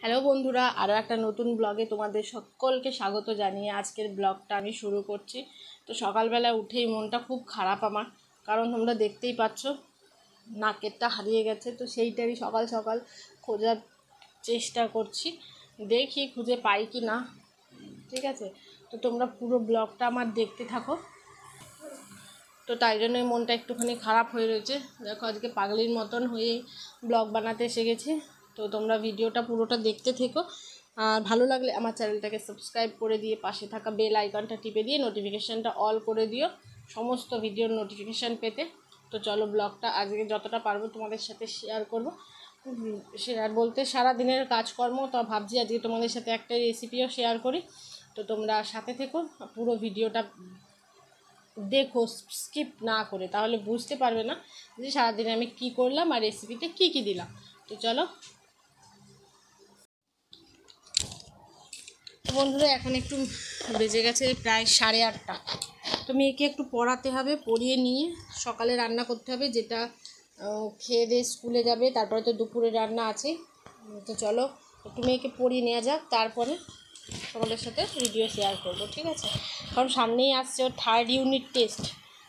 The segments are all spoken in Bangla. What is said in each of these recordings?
হ্যালো বন্ধুরা, আরও একটা নতুন ব্লগে তোমাদের সকলকে স্বাগত জানিয়ে আজকের ব্লগটা আমি শুরু করছি। তো সকালবেলা উঠেই মনটা খুব খারাপ আমার, কারণ তোমরা দেখতেই পাচ্ছ নাকেরটা হারিয়ে গেছে। তো সেইটারই সকাল সকাল খোঁজার চেষ্টা করছি, দেখি খুঁজে পাই কি না। ঠিক আছে, তো তোমরা পুরো ব্লগটা আমার দেখতে থাকো। তো তাই জন্যই মনটা একটুখানি খারাপ হয়ে রয়েছে। দেখো আজকে পাগলির মতন হয়েই ব্লগ বানাতে এসে গেছি। তো তোমরা ভিডিওটা পুরোটা দেখতে থেকো, আর ভালো লাগলে আমার চ্যানেলটাকে সাবস্ক্রাইব করে দিয়ে পাশে থাকা বেল আইকনটা টিপে দিয়ে নোটিফিকেশানটা অল করে দিও সমস্ত ভিডিওর নোটিফিকেশান পেতে। তো চলো ব্লগটা আজকে যতটা পারবো তোমাদের সাথে শেয়ার করব। শেয়ার বলতে সারা দিনের কাজকর্ম, তো ভাবছি আজকে তোমাদের সাথে একটা রেসিপিও শেয়ার করি। তো তোমরা সাথে থেকো, পুরো ভিডিওটা দেখো স্কিপ না করে, তাহলে বুঝতে পারবে না যে সারাদিনে আমি কি করলাম আর রেসিপিতে কি কি দিলাম। তো চলো বন্ধুরা, এখন একটু বেজে গেছে প্রায় 8:30। তো মেয়েকে একটু পড়াতে হবে, পড়িয়ে নিয়ে সকালে রান্না করতে হবে, যেটা খেয়ে দিয়ে স্কুলে যাবে। তারপরে তো দুপুরে রান্না আছে। তো চলো একটু মেয়েকে পড়িয়ে নেওয়া যাক, তারপরে তোমাদের সাথে ভিডিও শেয়ার করবো। ঠিক আছে, কারণ সামনেই আসছে ওর 3rd ইউনিট টেস্ট।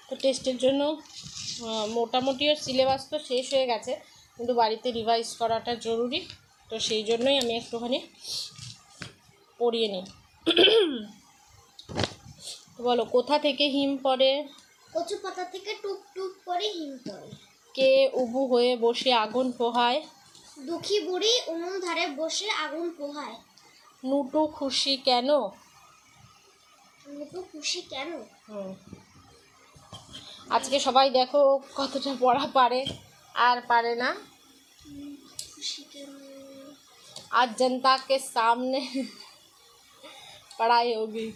তো টেস্টের জন্য মোটামুটি ওর সিলেবাস তো শেষ হয়ে গেছে, কিন্তু বাড়িতে রিভাইজ করাটা জরুরি। তো সেই জন্যই আমি একটুখানি পড়িয়ে নিই। বলো, কোথা থেকে হিম পড়ে? কচু পাতা থেকে টুক টুক করে হিম পড়ে। কে উবু হয়ে বসে আগুন পোহায়? দুঃখী বুড়ি উনুন ধারে বসে আগুন পোহায়। নুটু খুশি কেন? নুটু খুশি কেন? আজকে সবাই দেখো কতটা পড়া পারে আর পারে না। খুশি কেন? आज जनता के सामने पढ़ाई होगी।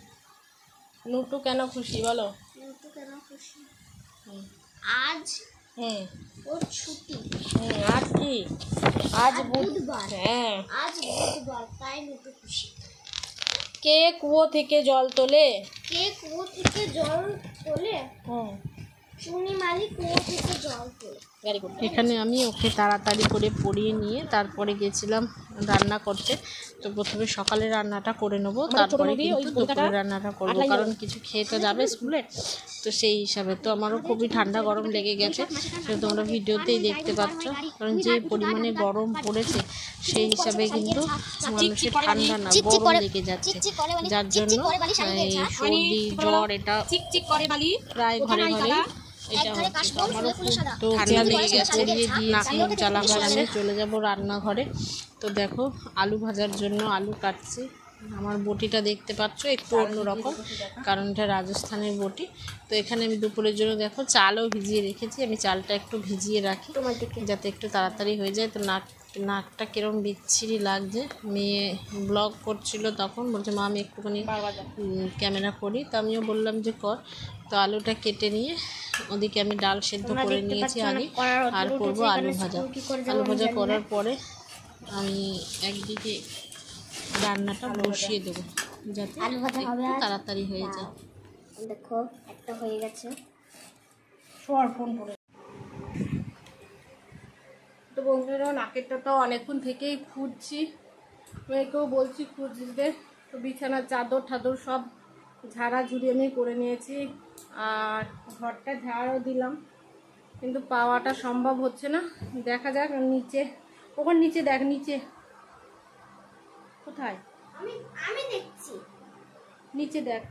নুটু কেন খুশি বলো? নুটু কেন খুশি? আজ ওর ছুটি। আজ কি? আজ বুধবার। হ্যাঁ, আজ বুধবার, তাই নুটু খুশি। কে কুয়ো থেকে জল তোলে? কে কুয়ো থেকে জল তোলে? চুনি মালি কুয়ো থেকে জল তোলে। এখানে আমি ওকে তাড়াতাড়ি করে পড়িয়ে নিয়ে তারপরে গেছিলাম রান্না করতে। তো প্রথমে সকালে রান্নাটা করে নেবো, তারপরে কিন্তু দুপুরে রান্নাটা করবো, কারণ কিছু খেয়ে তো যাবে স্কুলে। তো সেই হিসাবে তো আমারও খুবই ঠান্ডা গরম লেগে গেছে, সেটা তোমরা ভিডিওতেই দেখতে পাচ্ছ। কারণ যে পরিমাণে গরম পড়েছে সেই হিসাবে কিন্তু মানুষের ঠান্ডা না গরম লেগে যাচ্ছে, যার জন্য সর্দি জ্বর এটা প্রায় ঘরে ঘরে আমারও খুব ঠান্ডা লেগে গেছে। নাক জ্বালা করে আমি চলে যাব রান্নাঘরে। তো দেখো আলু ভাজার জন্য আলু কাটছি। আমার বটিটা দেখতে পাচ্ছ একটু অন্যরকম, কারণ এটা রাজস্থানের বটি। তো এখানে আমি দুপুরের জন্য দেখো চালও ভিজিয়ে রেখেছি। আমি চালটা একটু ভিজিয়ে রাখি যাতে একটু তাড়াতাড়ি হয়ে যায়। তো নাকটা কিরম বিচ্ছিরি লাগছে। মেয়ে ব্লগ করছিল, তখন বলছে মা আমি একটুখানি ক্যামেরা করি। তো আমিও বললাম যে কর। তো আলুটা কেটে নিয়ে ওদিকে আমি ডাল সেদ্ধ করে নিয়েছি আগে, আর করবো আলু ভাজা। আলু ভাজা করার পরে আমি একদিকে রান্নাটা বসিয়ে দেবো, যাতে আলু ভাজা হবে তাড়াতাড়ি হয়ে যায়। দেখো একটা হয়ে গেছে। ফোন করে তো বন্ধুরা, নাকেরটা তো অনেকক্ষণ থেকেই খুঁজছি, মেয়েকেও বলছি খুঁজতে। তো বিছানার চাদর ঠাদর সব ঝাড়াঝুড়ি আমি করে নিয়েছি, আর ঘরটা ঝাড়ও দিলাম, কিন্তু পাওয়াটা সম্ভব হচ্ছে না। দেখা যাক নিচে, ওখানে নিচে দেখ, নিচে কোথায়? আমি দেখছি, নিচে দেখ।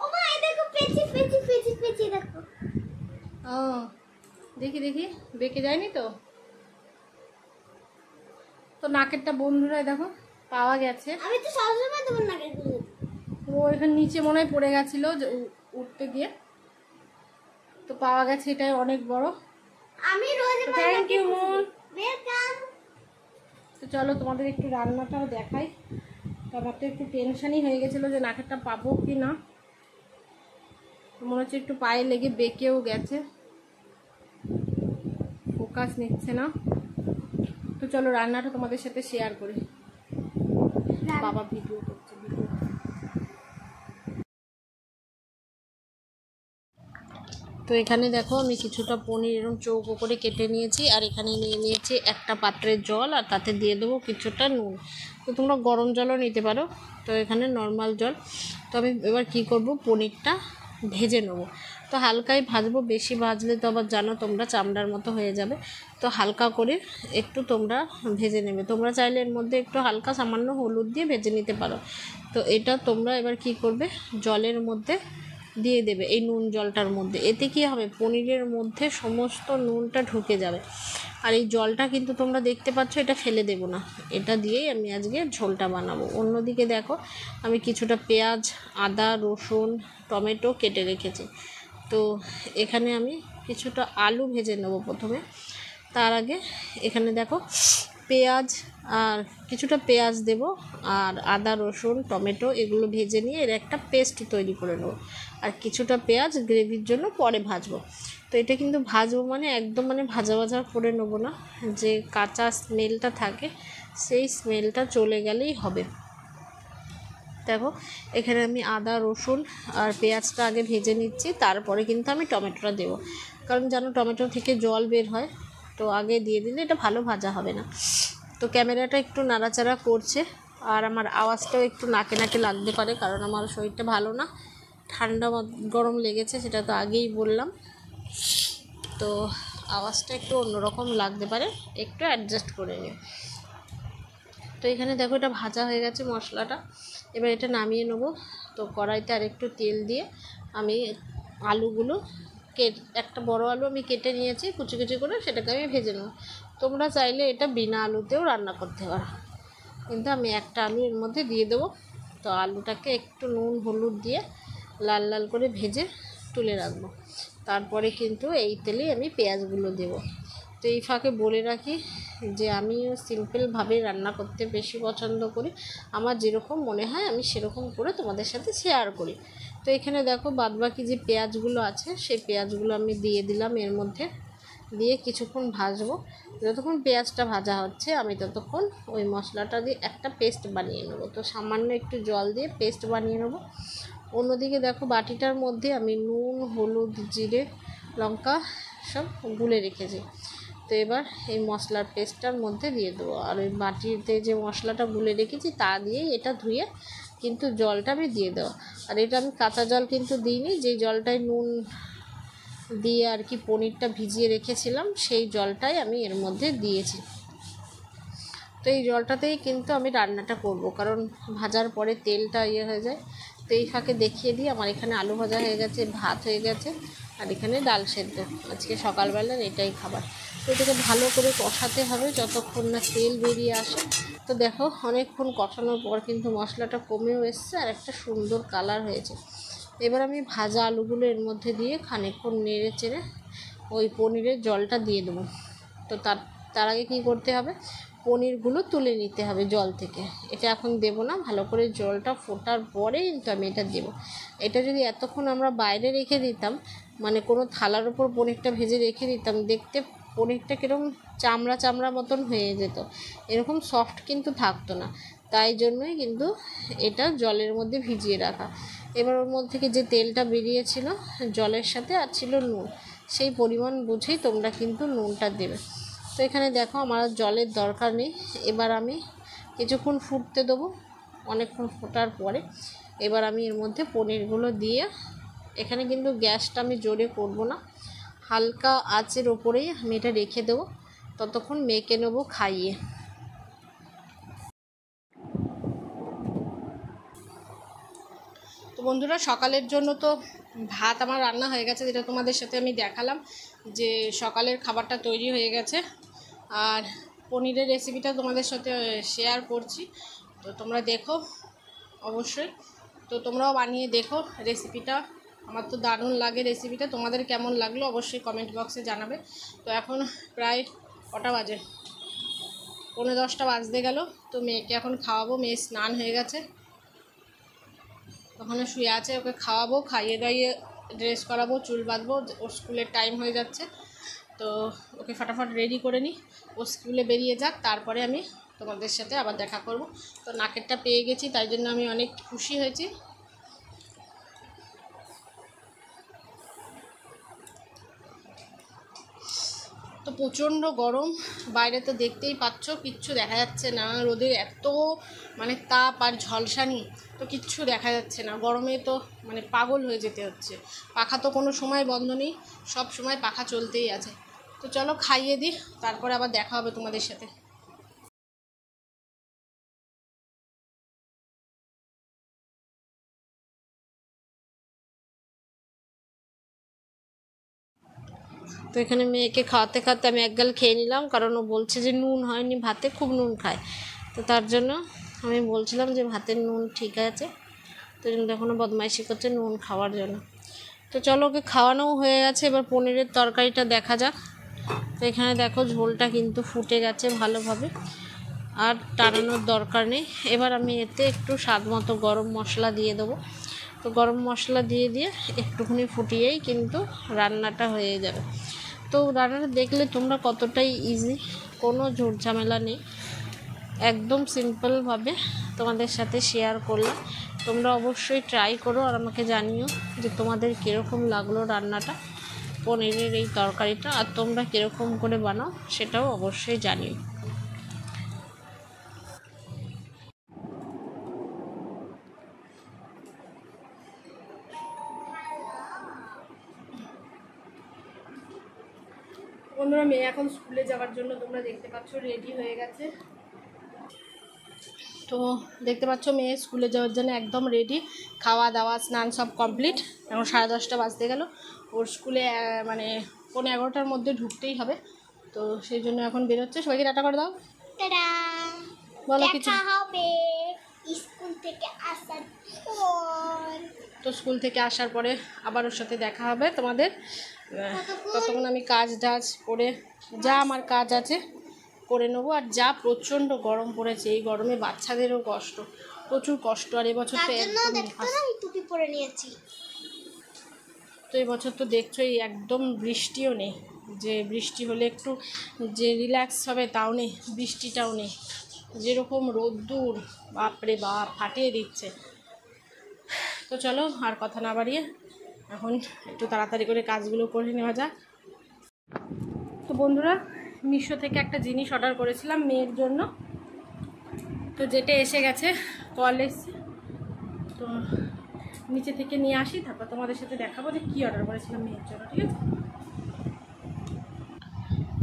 ও মা এই দেখো পেঁচি পেঁচি পেঁচি পেঁচি দেখো। ও দেখি দেখি, বেঁকে যায়নি তো? তো নাকেরটা বন্ধুরা দেখো পাওয়া গেছে। আমি তো সবসময় তোমার নাকের খুঁজে। ও এখানে নিচে মনে হয় পড়ে গেছিলো উঠতে গিয়ে, তো পাওয়া গেছে। এটাই অনেক বড়। আমি রোজ থ্যাংক ইউ। ওয়েলকাম। তো চলো তোমাদের একটু রান্নাটাও দেখাই। তো আমার তো একটু টেনশনই হয়ে গেছিলো যে নাকেরটা পাবো কি না। মনে হচ্ছে একটু পায়ে লেগে বেঁকেও গেছে, ফোকাস নিচ্ছে না। তো চলো রান্নাটা তোমাদের সাথে শেয়ার করি। বাবা ভিডিও করছে, ভিডিও। তো এখানে দেখো আমি কিছুটা পনির এরকম চৌকো করে কেটে নিয়েছি, আর এখানে নিয়ে নিয়েছি একটা পাত্রের জল, আর তাতে দিয়ে দেবো কিছুটা নুন। তো তোমরা গরম জলও নিতে পারো, তো এখানে নর্মাল জল। তো আমি এবার কি করব, পনিরটা ভেজে নেবো। তো হালকাই ভাজবো, বেশি ভাজলে তো আবার জানো তোমরা চামড়ার মতো হয়ে যাবে। তো হালকা করে একটু তোমরা ভেজে নেবে। তোমরা চাইলে এর মধ্যে একটু হালকা সামান্য হলুদ দিয়ে ভেজে নিতে পারো। তো এটা তোমরা এবার কি করবে, জলের মধ্যে দিয়ে দেবে, এই নুন জলটার মধ্যে। এতে কি হবে, পনিরের মধ্যে সমস্ত নুনটা ঢুকে যাবে। আর এই জলটা কিন্তু তোমরা দেখতে পাচ্ছ, এটা ফেলে দেবো না, এটা দিয়েই আমি আজকে ঝোলটা বানাবো। অন্যদিকে দেখো আমি কিছুটা পেঁয়াজ, আদা, রসুন, টমেটো কেটে রেখেছি। তো এখানে আমি কিছুটা আলু ভেজে নেবো প্রথমে। তার আগে এখানে দেখো পেঁয়াজ, আর কিছুটা পেঁয়াজ দেব, আর আদা, রসুন, টমেটো এগুলো ভেজে নিয়ে এর একটা পেস্ট তৈরি করে নেবো। আর কিছুটা পেঁয়াজ গ্রেভির জন্য পরে ভাজবো। তো এটা কিন্তু ভাজবো মানে একদম মানে ভাজা ভাজা করে নেবো না, যে কাঁচা স্মেলটা থাকে সেই স্মেলটা চলে গেলেই হবে। দেখো এখানে আমি আদা, রসুন আর পেঁয়াজটা আগে ভেজে নিচ্ছি, তারপরে কিন্তু আমি টমেটোটা দেবো। কারণ জানো টমেটো থেকে জল বের হয়, তো আগে দিয়ে দিলে এটা ভালো ভাজা হবে না। তো ক্যামেরাটা একটু নাড়াচাড়া করছে, আর আমার আওয়াজটাও একটু নাকে নাকে লাগতে পারে, কারণ আমার শরীরটা ভালো না, ঠান্ডা গরম লেগেছে, সেটা তো আগেই বললাম। তো আওয়াজটা একটু অন্যরকম লাগতে পারে, একটু অ্যাডজাস্ট করে নিও। তো এখানে দেখো এটা ভাজা হয়ে গেছে মশলাটা, এবার এটা নামিয়ে নেবো। তো কড়াইতে আর একটু তেল দিয়ে আমি আলুগুলো একটা বড় আলু আমি কেটে নিয়েছি কুচি কুচি করে, সেটাকে আমি ভেজে নেব। তোমরা চাইলে এটা বিনা আলুতেও রান্না করতে পারো, কিন্তু আমি একটা আলু এর মধ্যে দিয়ে দেবো। তো আলুটাকে একটু নুন হলুদ দিয়ে লাল লাল করে ভেজে তুলে রাখবো। তারপরে কিন্তু এই তেলেই আমি পেঁয়াজগুলো দেবো। তো এই ফাঁকে বলে রাখি যে আমিও সিম্পলভাবে রান্না করতে বেশি পছন্দ করি। আমার যেরকম মনে হয় আমি সেরকম করে তোমাদের সাথে শেয়ার করি। তো এখানে দেখো বাদবাকি যে পেঁয়াজগুলো আছে সেই পেঁয়াজগুলো আমি দিয়ে দিলাম এর মধ্যে, দিয়ে কিছুক্ষণ ভাজবো। যতক্ষণ পেঁয়াজটা ভাজা হচ্ছে আমি ততক্ষণ ওই মশলাটা দিয়ে একটা পেস্ট বানিয়ে নেবো। তো সামান্য একটু জল দিয়ে পেস্ট বানিয়ে নেবো। অন্যদিকে দেখো বাটিটার মধ্যে আমি নুন, হলুদ, জিরে, লঙ্কা সব গুলে রেখেছি। তো এবার এই মশলার পেস্টটার মধ্যে দিয়ে দেবো, আর ওই বাটিতে যে মশলাটা গুলে রেখেছি তা দিয়েই এটা ধুয়ে কিন্তু জলটা আমি দিয়ে দেওয়া। আর এটা আমি কাঁচা জল কিন্তু দিইনি, যে জলটায় নুন দিয়ে আর কি পনিরটা ভিজিয়ে রেখেছিলাম সেই জলটাই আমি এর মধ্যে দিয়েছি। তো এই জলটাতেই কিন্তু আমি রান্নাটা করব, কারণ ভাজার পরে তেলটা হয়ে যায়। তো এই ফাঁকে দেখিয়ে দিই আমার এখানে আলু ভাজা হয়ে গেছে, ভাত হয়ে গেছে, আর এখানে ডাল সেদ্ধ। আজকে সকালবেলার এটাই খাবার। তো এটাকে ভালো করে কষাতে হবে যতক্ষণ না তেল বেরিয়ে আসে। তো দেখো অনেকক্ষণ কষানোর পর কিন্তু মশলাটা কমেও এসছে, আর একটা সুন্দর কালার হয়েছে। এবার আমি ভাজা আলুগুলো এর মধ্যে দিয়ে খানিকক্ষণ নেড়ে চেড়ে ওই পনিরের জলটা দিয়ে দেবো। তো তার আগে কী করতে হবে, পনিরগুলো তুলে নিতে হবে জল থেকে। এটা এখন দেবো না, ভালো করে জলটা ফোটার পরে কিন্তু আমি এটা দেবো। এটা যদি এতক্ষণ আমরা বাইরে রেখে দিতাম, মানে কোনো থালার উপর পনিরটা ভেজে রেখে দিতাম, দেখতে পনিরটা কীরকম চামড়া চামড়া মতন হয়ে যেত, এরকম সফট কিন্তু থাকতো না। তাই জন্যই কিন্তু এটা জলের মধ্যে ভিজিয়ে রাখা। এবার ওর মধ্যে থেকে যে তেলটা বেরিয়েছিল জলের সাথে আর ছিল নুন, সেই পরিমাণ বুঝেই তোমরা কিন্তু নুনটা দেবে। তো এখানে দেখো আমার জলের দরকার নেই। এবার আমি কিছুক্ষণ ফুটতে দেবো, অনেকক্ষণ ফোটার পরে এবার আমি এর মধ্যে পনিরগুলো দিয়ে, এখানে কিন্তু গ্যাসটা আমি জোরে করব না, হালকা আঁচের ওপরেই আমি এটা রেখে দেবো, ততক্ষণ মেখে নেবো খাইয়ে। তো বন্ধুরা সকালের জন্য তো ভাত আমার রান্না হয়ে গেছে, যেটা তোমাদের সাথে আমি দেখালাম যে সকালের খাবারটা তৈরি হয়ে গেছে। আর পনিরের রেসিপিটা তোমাদের সাথে শেয়ার করছি, তো তোমরা দেখো অবশ্যই। তো তোমরাও বানিয়ে দেখো রেসিপিটা, আমার তো দারুণ লাগে রেসিপিটা। তোমাদের কেমন লাগলো অবশ্যই কমেন্ট বক্সে জানাবে। তো এখন প্রায় কটা বাজে, 9:45 বাজতে গেল। তো মেয়েকে এখন খাওয়াবো, মেয়ে স্নান হয়ে গেছে, ওখানে শুয়ে আছে, ওকে খাওয়াবো, খাইয়ে দাইয়ে ড্রেস করাবো, চুল বাঁধবো, ওর স্কুলের টাইম হয়ে যাচ্ছে। তো ওকে ফটাফট রেডি করে নিই, ও স্কুলে বেরিয়ে যাক, তারপরে আমি তোমাদের সাথে আবার দেখা করব। তো নাকেরটা পেয়ে গেছি, তাই জন্য আমি অনেক খুশি হয়েছি। প্রচণ্ড গরম, বাইরে তো দেখতেই পাচ্ছ, কিচ্ছু দেখা যাচ্ছে না, রোদে এত মানে তাপ আর ঝলসানি, তো কিচ্ছু দেখা যাচ্ছে না। গরমে তো মানে পাগল হয়ে যেতে হচ্ছে। পাখা তো কোনো সময় বন্ধ নেই, সব সময় পাখা চলতেই আছে। তো চলো খাইয়ে দিই, তারপরে আবার দেখা হবে তোমাদের সাথে। তো এখানে মেয়েকে খাওয়াতে খাওয়াতে আমি এক গাল খেয়ে নিলাম, কারণ ও বলছে যে নুন হয়নি ভাতে, খুব নুন খায়। তো তার জন্য আমি বলছিলাম যে ভাতের নুন ঠিক আছে, তো এখনও বদমাইশি করছে নুন খাওয়ার জন্য। তো চলো ওকে খাওয়ানোও হয়ে গেছে, এবার পনিরের তরকারিটা দেখা যাক। তো এখানে দেখো ঝোলটা কিন্তু ফুটে গেছে ভালোভাবে, আর টানানোর দরকার নেই। এবার আমি এতে একটু স্বাদ মতো গরম মশলা দিয়ে দেবো। তো গরম মশলা দিয়ে দিয়ে একটুখানি ফুটিয়েই কিন্তু রান্নাটা হয়ে যাবে। তো রান্নাটা দেখলে তোমরা কতটাই ইজি, কোনো ঝুট ঝামেলা নেই, একদম সিম্পলভাবে তোমাদের সাথে শেয়ার করলাম। তোমরা অবশ্যই ট্রাই করো আর আমাকে জানিও যে তোমাদের কীরকম লাগলো রান্নাটা, পনিরের এই তরকারিটা, আর তোমরা কীরকম করে বানাও সেটাও অবশ্যই জানিও। বন্ধুরা, মেয়ে এখন স্কুলে যাওয়ার জন্য তোমরা দেখতে পাচ্ছ রেডি হয়ে গেছে। তো দেখতে পাচ্ছ মেয়ে স্কুলে যাওয়ার জন্য একদম রেডি, খাওয়া দাওয়া স্নান সব কমপ্লিট। এখন 10:30 বাজতে গেল, ওর স্কুলে মানে 11:15-র মধ্যে ঢুকতেই হবে। তো সেই জন্য এখন বেরোচ্ছে। সবাইকে টাটা করে দাও, টাটা, বলো কিছু। দেখা হবে স্কুল থেকে আসার পর। তো স্কুল থেকে আসার পরে আবার ওর সাথে দেখা হবে তোমাদের। ততক্ষণ আমি কাজ টাজ করে যা আমার কাজ আছে করে নেবো। আর যা প্রচণ্ড গরম পড়েছে, এই গরমে বাচ্চাদেরও কষ্ট, প্রচুর কষ্ট। আর এবছর তো টুপি পরে নিয়েছি। তো এবছর তো দেখছোই একদম বৃষ্টিও নেই, যে বৃষ্টি হলে একটু যে রিল্যাক্স হবে তাও নেই, বৃষ্টিটাও নেই। যেরকম রোদ্দুর, বাপরে বাপ, ফাটিয়ে দিচ্ছে। তো চলো আর কথা না বাড়িয়ে এখন একটু তাড়াতাড়ি করে কাজগুলো করে নেওয়া যাক। তো বন্ধুরা, মিশো থেকে একটা জিনিস অর্ডার করেছিলাম মেয়ের জন্য, তো যেটা এসে গেছে, কল এসছে। তো নিচে থেকে নিয়ে আসি, তারপর তোমাদের সাথে দেখাবো যে কী অর্ডার করেছিলাম মেয়ের জন্য, ঠিক আছে?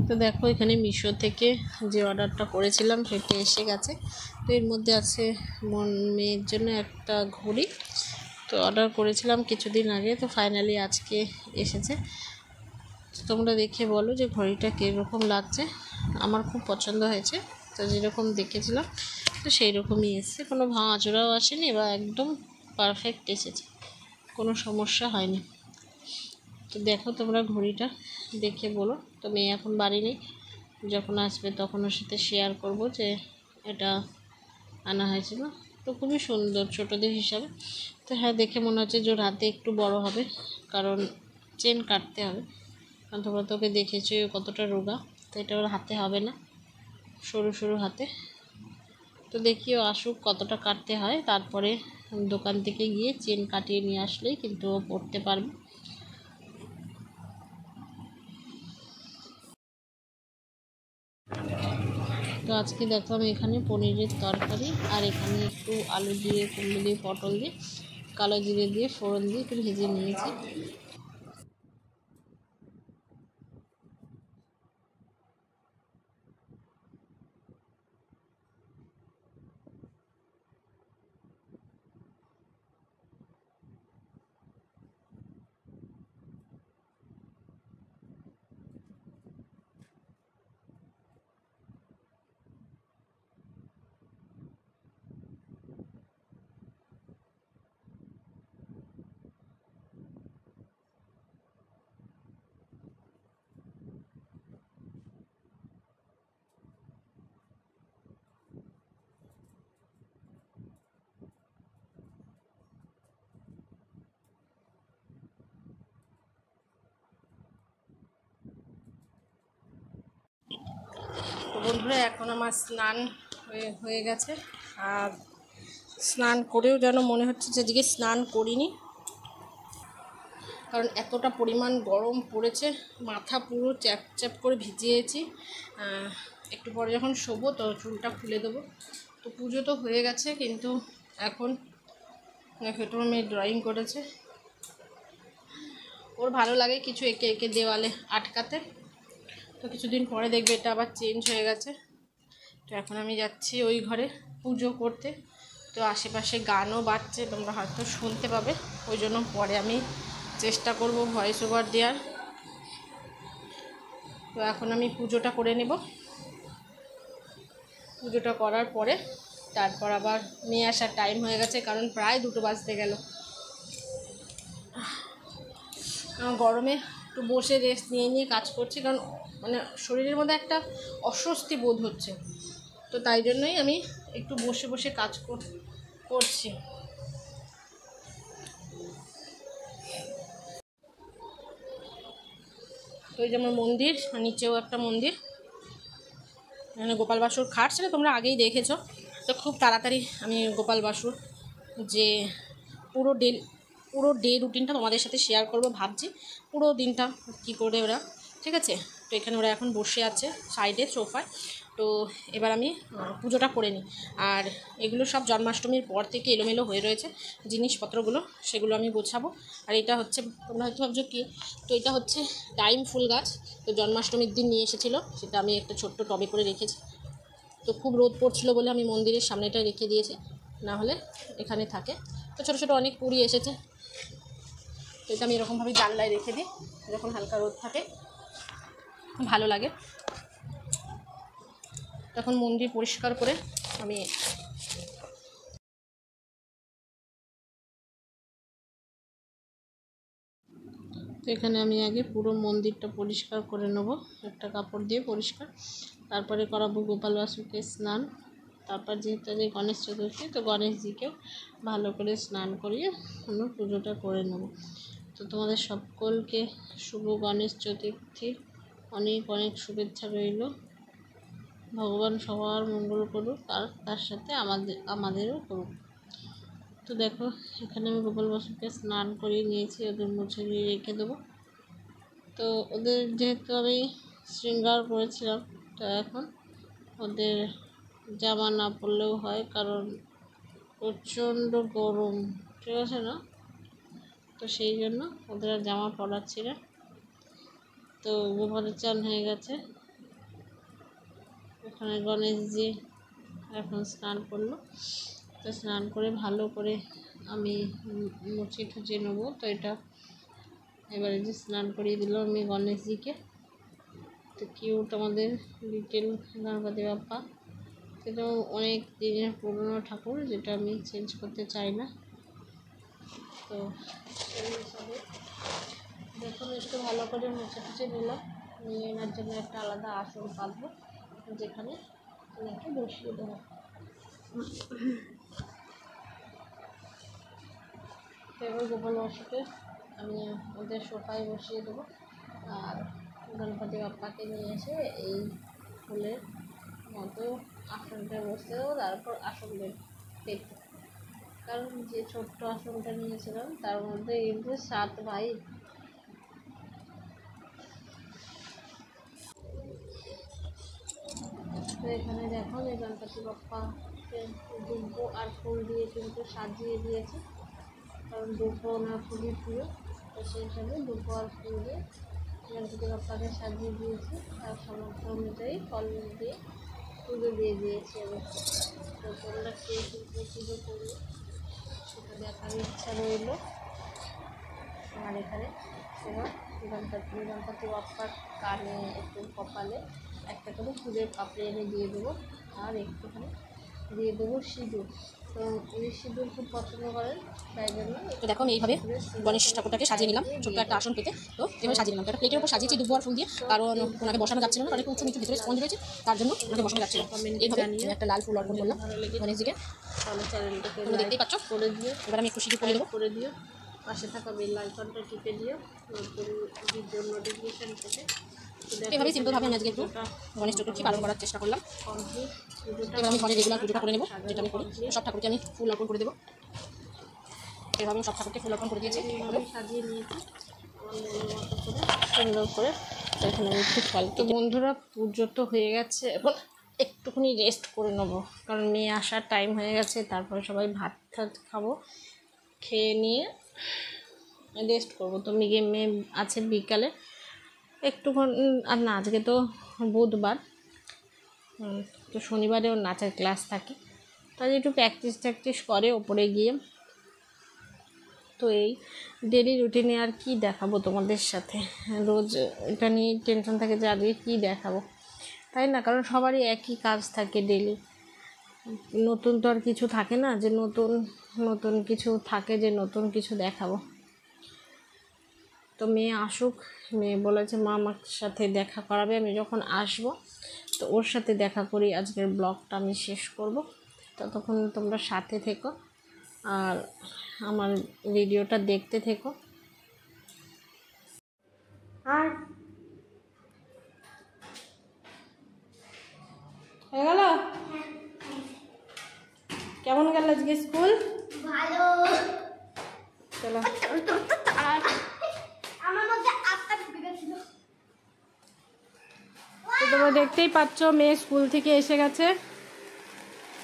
তো দেখো এখানে মিশো থেকে যে অর্ডারটা করেছিলাম সেটা এসে গেছে। তো এর মধ্যে আছে মেয়ের জন্য একটা ঘড়ি। তো অর্ডার করেছিলাম কিছুদিন আগে, তো ফাইনালি আজকে এসেছে। তোমরা দেখে বলো যে ঘড়িটা কীরকম লাগছে। আমার খুব পছন্দ হয়েছে, তো যেরকম দেখেছিলাম তো সেই রকমই এসেছে, কোনো ভাঙাচোরাও আসেনি বা একদম পারফেক্ট এসেছে, কোনো সমস্যা হয়নি। তো দেখো তোমরা ঘড়িটা দেখে বলো। তো মেয়ে এখন বাড়ি নেই, যখন আসবে তখন ওর সাথে শেয়ার করব যে এটা আনা হয়েছিল। তো খুবই সুন্দর ছোটোদের হিসাবে। তো হ্যাঁ, দেখে মনে হচ্ছে যে ওর হাতে একটু বড় হবে, কারণ চেন কাটতে হবে। কারণ তোমরা তোকে দেখেছো কতটা রোগা, তো এটা ওর হাতে হবে না, সরু সরু হাতে। তো দেখিও আসুক কতটা কাটতে হয়, তারপরে দোকান থেকে গিয়ে চেন কাটিয়ে নিয়ে আসলেই কিন্তু ও পড়তে পারবে। তো আজকে দেখো আমি এখানে পনিরের তরকারি আর এখানে একটু আলু দিয়ে, কুমড়ো দিয়ে, পটল দিয়ে, কালো জিরে দিয়ে, ফোড়ন দিয়ে একটু ভেজে নিয়েছি। তো বন্ধুরা, এখন আমার স্নান হয়ে গেছে। আর স্নান করেও যেন মনে হচ্ছে যে আজকে স্নান করিনি। কারণ এতটা পরিমাণ গরম পড়েছে, মাথা পুরো চ্যাপ চ্যাপ করে ভিজিয়েছি। একটু পরে যখন শোবো তো চুলটা খুলে দেবো। তো পুজো তো হয়ে গেছে, কিন্তু এখন দেখো তোমার মেয়ে ড্রয়িং করেছে। ওর ভালো লাগে কিছু এঁকে এঁকে দেওয়ালে আটকাতে। তো কিছুদিন পরে দেখবে এটা আবার চেঞ্জ হয়ে গেছে। তো এখন আমি যাচ্ছি ওই ঘরে পুজো করতে। তো আশেপাশে গানও বাজছে, তোমরা হয়তো শুনতে পাবে, ওই জন্য পরে আমি চেষ্টা করব ভয়েস ওভার দেওয়ার। তো এখন আমি পুজোটা করে নেব। পুজোটা করার পরে তারপর আবার নিয়ে আসার টাইম হয়ে গেছে, কারণ প্রায় 2টো বাজতে গেল। গরমে একটু বসে রেস্ট নিয়ে নিয়ে কাজ করছি, কারণ মানে শরীরের মধ্যে একটা অস্বস্তি বোধ হচ্ছে। তো তাই জন্যই আমি একটু বসে বসে কাজ করছি। তো এই যে আমার মন্দির, নিচেও একটা মন্দির, এখানে গোপাল বাসুর খাট, সেটা তোমরা আগেই দেখেছো। তো খুব তাড়াতাড়ি আমি গোপাল বাসুর যে পুরো ডে রুটিনটা তোমাদের সাথে শেয়ার করব ভাবছি, পুরো দিনটা কি করে ওরা। ঠিক আছে, তো এখানে ওরা এখন বসে আছে সাইডে সোফায়। তো এবার আমি পুজোটা করে নিই। আর এগুলো সব জন্মাষ্টমীর পর থেকে এলোমেলো হয়ে রয়েছে জিনিসপত্রগুলো, সেগুলো আমি গোছাবো। আর এটা হচ্ছে, তোমরা হয়তো ভাবছো কি, তো এটা হচ্ছে টাইম ফুল গাছ। তো জন্মাষ্টমীর দিন নিয়ে এসেছিলো, সেটা আমি একটা ছোট্ট টবে করে রেখেছি। তো খুব রোদ পড়ছিলো বলে আমি মন্দিরের সামনেটা রেখে দিয়েছি, না হলে এখানে থাকে। তো ছোটো ছোটো অনেক কুড়ি এসেছে, তো এটা আমি এরকমভাবে জানলায় রেখে দিই, যখন হালকা রোদ থাকে ভালো লাগে। তখন মন্দির পরিষ্কার করে আমি তো এখানে আমি আগে পুরো মন্দিরটা পরিষ্কার করে নেব একটা কাপড় দিয়ে পরিষ্কার। তারপরে করাবো গোপাল বাসুকে স্নান। তারপর যেহেতু আজ গণেশ চতুর্থী, তো গণেশজিকেও ভালো করে স্নান করিয়ে আমরা পুজোটা করে নেব। তো তোমাদের সকলকে শুভ গণেশ চতুর্থীর অনেক অনেক শুভেচ্ছা রইল। ভগবান সবার মঙ্গল করুক, আর তার সাথে আমাদেরও করুক। তো দেখো এখানে আমি গোপাল বাসুকে স্নান করিয়ে নিয়েছি, ওদের মুছে দিয়ে রেখে দেবো। তো ওদের যেহেতু আমি শৃঙ্গার করেছিলাম, তো এখন ওদের জামা না পরলেও হয়, কারণ প্রচণ্ড গরম, ঠিক আছে না? তো সেই জন্য ওদের আর জামা পরাচ্ছি না। তো গোপালের চান হয়ে গেছে, এখানে গণেশজি এখন স্নান করলো। তো স্নান করে ভালো করে আমি মুছে টুচে নেবো। তো এটা এবারে যে স্নান করিয়ে দিলাম আমি গণেশজিকে। তো কিউট আমাদের লিটেল গণপতি বাপ্পা, সেটা অনেক দিনের পুরনো ঠাকুর, যেটা আমি চেঞ্জ করতে চাই না। তো সেই হিসাবে দেখুন একটু ভালো করে মুছে টুচে নিলাম, নিয়ে এনার জন্য একটা আলাদা আসন পাতবো, যেখানে এনাকে বসিয়ে দেবো। এবার গোপাল বাসুকে আমি ওদের সোফায় বসিয়ে দেবো, আর গণপতি বাপ্পাকে নিয়ে এসে এই ফুলের মতো আসনটা বসতে দেবো, তারপর আসন দেখতে। কারণ যে ছোট্ট আসনটা নিয়েছিলাম তার মধ্যে কিন্তু 7 ভাই। তো এখানে দেখো এই গণপতি বাপ্পাকে দুব্বো আর ফুল দিয়ে কিন্তু সাজিয়ে দিয়েছে, কারণ দুব্বো ওনার খুবই প্রিয়। তো সেই হিসাবে দুব্বো আর ফুল দিয়ে গণপতি বাপ্পাকে সাজিয়ে দিয়েছি, তার সামর্থ্য অনুযায়ী ফল দিয়ে পুজো দিয়ে দিয়েছি আমি। তো তোমরা কে পুজো করলো সেটা দেখার ইচ্ছা রইল। আর এখানে এবার গণপতি বাপ্পার কানে একটু কপালে একটা করে ফুলের পাপড়ি এনে দিয়ে দেবো, আর একটুখানি দিয়ে দেবো সিঁদুর। তো উনি সিঁদুর খুব পছন্দ করেন, তাই জন্য। তো দেখো আমি এইভাবে গণেশ ঠাকুরটাকে সাজিয়ে নিলাম ছোট্ট একটা আসন পেতে। তো এইভাবে সাজিয়ে নিলাম, একটা প্লেটের উপর সাজিয়েছি দুব্বো আর ফুল দিয়ে, কারণ ওনাকে বসানো যাচ্ছিল না, কারণ একটু উঁচু নিচু ভিতরে স্পঞ্জ রয়েছে, তার জন্য ওনাকে বসানো যাচ্ছিল। এইভাবে একটা লাল ফুল অর্পণ করলাম গণেশজিকে, তোমরা দেখতেই পাচ্ছ। করে দিয়ে এবার আমি একটু সিঁদুর করে দিও, পাশে থাকা বেল আইকনটা টিপে দিও ভিডিওর নোটিফিকেশান থেকে। এভাবেই সিম্পলভাবে আমি আজকে একটু গণেশ চতুর্থী পালন করার চেষ্টা করলাম। এবার আমি ঘরে রেগুলার পুজোটা করে নেবো, যেটা আমি করি। সব ঠাকুরকে আমি ফুল অর্পণ করে দেবো। এভাবে সব ঠাকুরকে ফুল অর্পণ করে দিয়েছি, সাজিয়ে নিয়েছি। সুন্দর করে। তো এখানে আমি একটু ফল, তো বন্ধুরা পুজো তো হয়ে গেছে, এখন একটুখানি রেস্ট করে নেবো, কারণ মেয়ে আসার টাইম হয়ে গেছে। তারপরে সবাই ভাত টাত খাবো, খেয়ে নিয়ে রেস্ট করবো। তো মেয়ে আছে বিকালে একটুক্ষণ, আর না আজকে তো বুধবার, তো শনিবারে ওর নাচের ক্লাস থাকে, তাই একটু প্র্যাকটিস করে ওপরে গিয়ে। তো এই ডেলি রুটিনে আর কি দেখাবো তোমাদের সাথে, রোজ এটা নিয়ে টেনশন থাকে যে আজকে কী দেখাবো, তাই না? কারণ সবারই একই কাজ থাকে ডেলি, নতুন তো আর কিছু থাকে না যে নতুন কিছু থাকে যে নতুন কিছু দেখাবো। তো মেয়ে আসুক, মেয়ে বলেছে মা আমার সাথে দেখা করাবে, আমি যখন আসবো তো ওর সাথে দেখা করি আজকের ব্লগটা আমি শেষ করব। ততক্ষণ তোমরা সাথে থেকো আর আমার ভিডিওটা দেখতে থেকো। আর হয়ে গেল? কেমন গেল আজকে স্কুল? ভালো। চলো। আমার মধ্যে আত্মা ঢুকে গেছিল। তো তোমরা দেখতেই পাচ্ছ মেয়ে স্কুল থেকে এসে গেছে।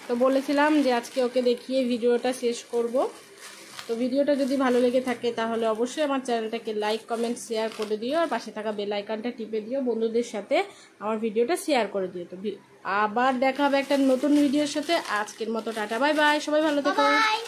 তো বলেছিলাম যে আজকে ওকে দেখিয়ে ভিডিওটা শেষ করব। তো ভিডিওটা যদি ভালো লেগে থাকে তাহলে অবশ্যই আমার চ্যানেলটাকে লাইক কমেন্ট শেয়ার করে দিও, আর পাশে থাকা বেল আইকনটা টিপে দিও, বন্ধুদের সাথে আমার ভিডিওটা শেয়ার করে দিও। তো আবার দেখা হবে একটা নতুন ভিডিওর সাথে। আজকের মতো টাটা, বাই বাই, সবাই ভালো থেকো। বাই।